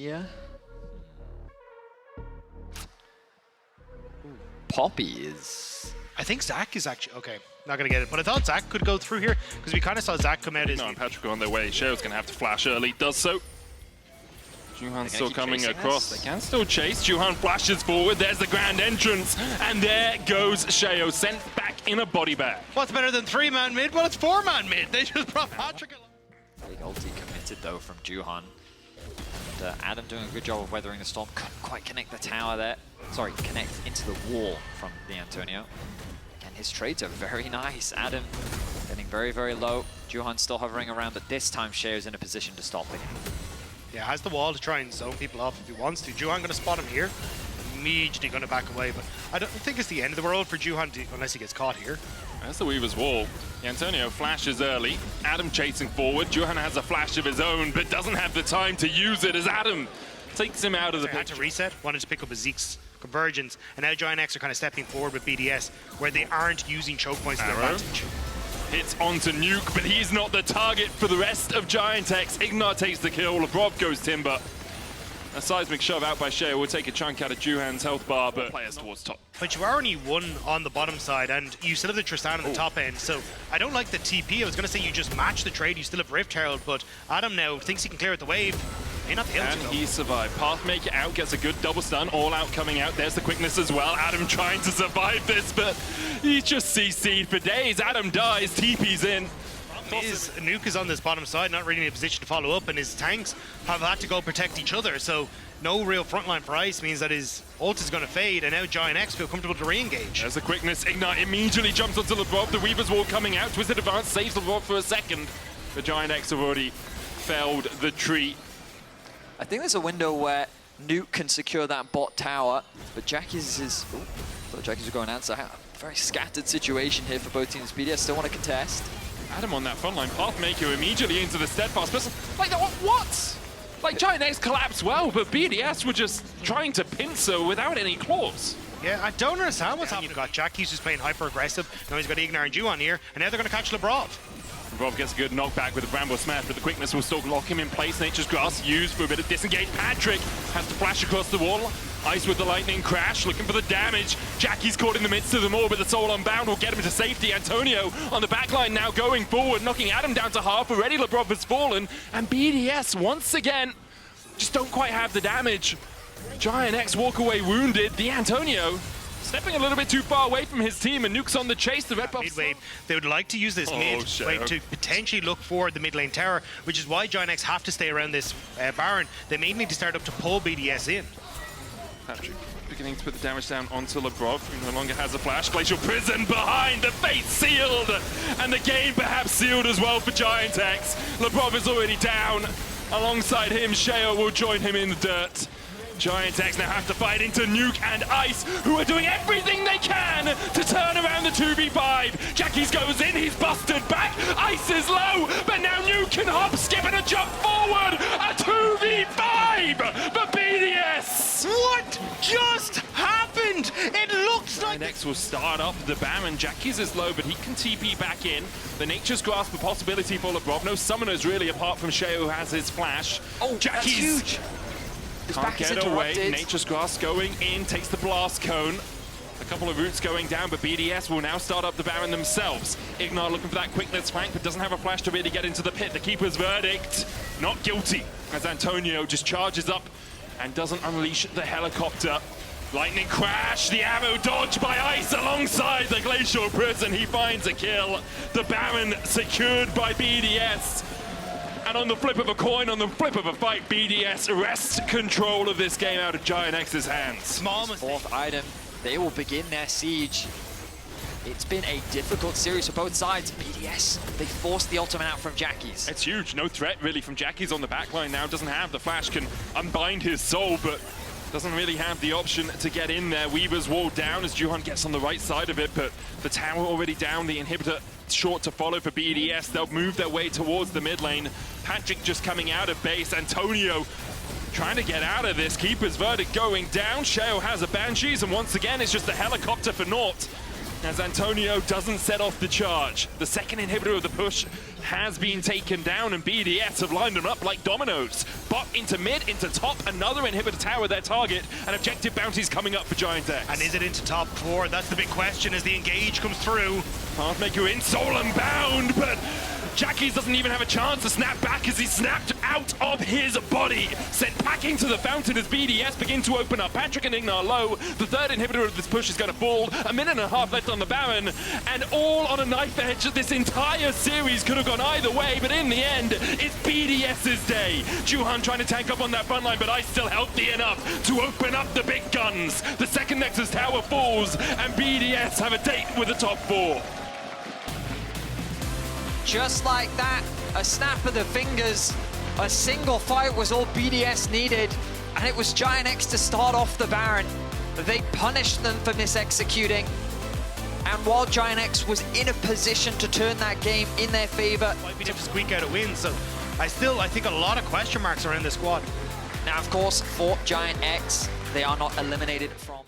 here. Poppy is... I think Zach is actually... Okay, not going to get it. But I thought Zach could go through here, because we kind of saw Zach come out as... No, and Patrik on their way. Sheo's going to have to flash early. Does so. Juhan's still coming across. They can still chase. Juhan flashes forward. There's the grand entrance. And there goes Sheo, sent back in a body bag. What's better than 3-man mid? Well, it's 4-man mid. They just brought Patrik along. Big ulti committed, though, from Juhan. And Adam doing a good job of weathering the storm. Couldn't quite connect the tower there. Sorry, connect into the wall from the Antonio. And his trades are very nice. Adam getting very, very low. Juhan still hovering around, but this time Sheo's in a position to stop it. Yeah, has the wall to try and zone people off if he wants to. Juhan going to spot him here. Immediately going to back away, but I don't think it's the end of the world for Juhan unless he gets caught here. That's the Weaver's wall. The Antonio flashes early. Adam chasing forward. Juhan has a flash of his own, but doesn't have the time to use it as Adam takes him out of the picture. Had to reset, wanted to pick up a Zeke's convergence, and now GIANTX are kind of stepping forward with BDS, where they aren't using choke points to their advantage. Hits onto Nuke, but he's not the target for the rest of GIANTX. Ignar takes the kill, Labrov goes Timber. A seismic shove out by Sheo will take a chunk out of Juhan's health bar, but players towards top. But you are only one on the bottom side, and you still have the Tristana on the top end, so I don't like the TP. I was going to say you just match the trade, you still have Rift Herald, but Adam now thinks he can clear out the wave. May not be able to, though. He survived. Pathmaker out, gets a good double stun, all out coming out. There's the quickness as well. Adam trying to survive this, but he just CC'd for days. Adam dies, TP's in. Nuke is on this bottom side, not really in a position to follow up, and his tanks have had to go protect each other, so no real frontline for Ice means that his ult is going to fade, and now GIANTX feel comfortable to re-engage. There's the quickness. Ignar immediately jumps onto Labrov. The Weaver's wall coming out. Twisted advance saves Labrov for a second. The GIANTX have already felled the tree. I think there's a window where Nuke can secure that bot tower, but Jackie's is... Oh, thought Jackie's were going answer. Very scattered situation here for both teams. BDS still want to contest. Adam on that front line, Pathmaker immediately into the steadfast. But like, what? Like, GIANTX collapsed well, but BDS were just trying to pincer without any claws. Yeah, I don't understand what's happening. You've got Jackie's just playing hyper-aggressive. Now he's got Ignar and Juhan here, and now they're going to catch Labrov. Labrov gets a good knockback with the Bramble Smash, but the quickness will still lock him in place. Nature's Grass used for a bit of disengage. Patrik has to flash across the wall. Ice with the lightning crash, looking for the damage. Jackie's caught in the midst of them all, but the Soul Unbound will get him to safety. Antonio on the backline now going forward, knocking Adam down to half. Already Labrov has fallen, and BDS once again just don't quite have the damage. GIANTX walk away wounded. The Antonio stepping a little bit too far away from his team, and Nuke's on the chase. The red buff mid-wave, they would like to use this mid-wave to potentially look for the mid lane tower, which is why GIANTX have to stay around this Baron. They may need to start up to pull BDS in. Patrik beginning to put the damage down onto Labrov, who no longer has a flash. Glacial Prison behind, the fate sealed, and the game perhaps sealed as well for GIANTX. Labrov is already down. Alongside him, Sheo will join him in the dirt. GIANTX now have to fight into Nuke and Ice, who are doing everything they can to turn around the 2v5. Jackie's goes in, he's busted back. Ice is low, but now Nuke can hop, skip, and a jump forward. A 2v5 for BDS. What just happened? It looks like... Next will start off the Baron. Jackie's is low, but he can TP back in. The Nature's Grasp a possibility for Labrov. No summoners really, apart from Sheo, who has his flash. Oh, Jackie's that's huge. Can't get away. Nature's Grasp going in, takes the blast cone. A couple of roots going down, but BDS will now start up the Baron themselves. Ignar looking for that quickness flank, but doesn't have a flash to really get into the pit. The Keeper's verdict, not guilty, as Antonio just charges up and doesn't unleash the helicopter. Lightning crash, the arrow dodged by Ice alongside the Glacial Prison. He finds a kill. The Baron secured by BDS. And on the flip of a coin, on the flip of a fight, BDS wrests control of this game out of GIANTX's hands. Small mistake. Fourth item, they will begin their siege. It's been a difficult series for both sides. BDS, they forced the ultimate out from Jackie's. It's huge, no threat really from Jackie's on the backline now. Doesn't have the flash, can unbind his soul, but doesn't really have the option to get in there. Weaver's wall down as Juhan gets on the right side of it, but the tower already down, the inhibitor short to follow for BDS. They'll move their way towards the mid lane. Patrik just coming out of base. Antonio trying to get out of this. Keeper's verdict going down. Sheo has a Banshees, and once again, it's just a helicopter for naught. As Antonio doesn't set off the charge. The second inhibitor of the push has been taken down, and BDS have lined them up like dominoes. Bot into mid, into top, another inhibitor tower their target, and objective bounties coming up for GIANTX. And is it into top 4? That's the big question as the engage comes through. Pathmaker in, soul unbound, but Jackies doesn't even have a chance to snap back as he's snapped out of his body. Sent packing to the fountain as BDS begin to open up. Patrik and Ignar low. The third inhibitor of this push is going to fall. A minute and a half left on the Baron, and all on a knife edge. This entire series could have gone either way, but in the end, it's BDS's day. Juhan trying to tank up on that front line, but Ice still healthy enough to open up the big guns. The second Nexus tower falls, and BDS have a date with the top 4. Just like that, a snap of the fingers, a single fight was all BDS needed, and it was GIANTX to start off the Baron. They punished them for mis-executing, and while GIANTX was in a position to turn that game in their favor, Might be able to squeak out a win, so I think a lot of question marks are in the squad. Now, of course, for GIANTX, they are not eliminated from